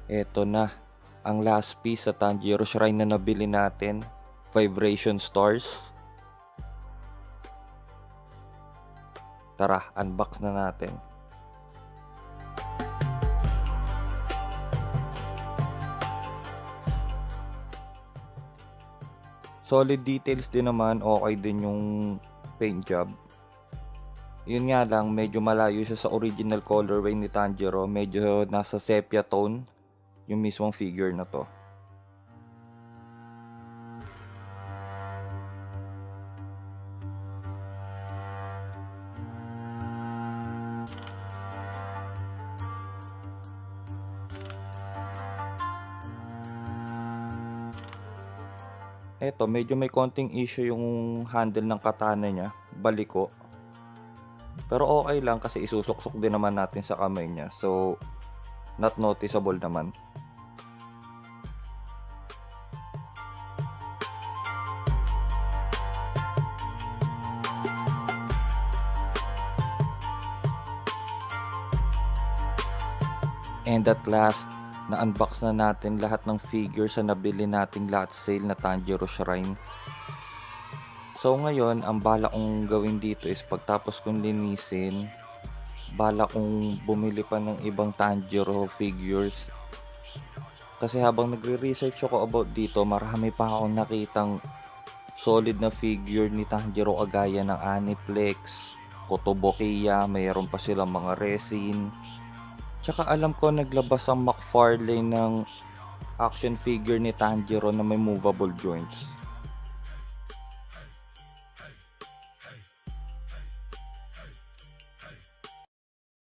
Eto na, ang last piece sa Tanjiro Shrine na nabili natin, Vibration Stars. Tara, unbox na natin. Solid details din naman, okay din yung paint job. Yun nga lang, medyo malayo siya sa original colorway ni Tanjiro. Medyo nasa sepia tone yung mismong figure na to. Eto, medyo may konting issue yung handle ng katana niya, baliko. Pero okay lang kasi isusuksok din naman natin sa kamay niya. So, not noticeable naman. And at last, na-unbox na natin lahat ng figures sa nabili nating lot sale na Tanjiro Shrine. So ngayon, ang bala kong gawin dito is pagtapos kong linisin, bala kong bumili pa ng ibang Tanjiro figures. Kasi habang nagre-research ako about dito, marami pa akong nakitang solid na figure ni Tanjiro kagaya ng Aniplex, Kotobukiya, mayroon pa silang mga resin. Tsaka alam ko naglabas ang McFarlane ng action figure ni Tanjiro na may movable joints.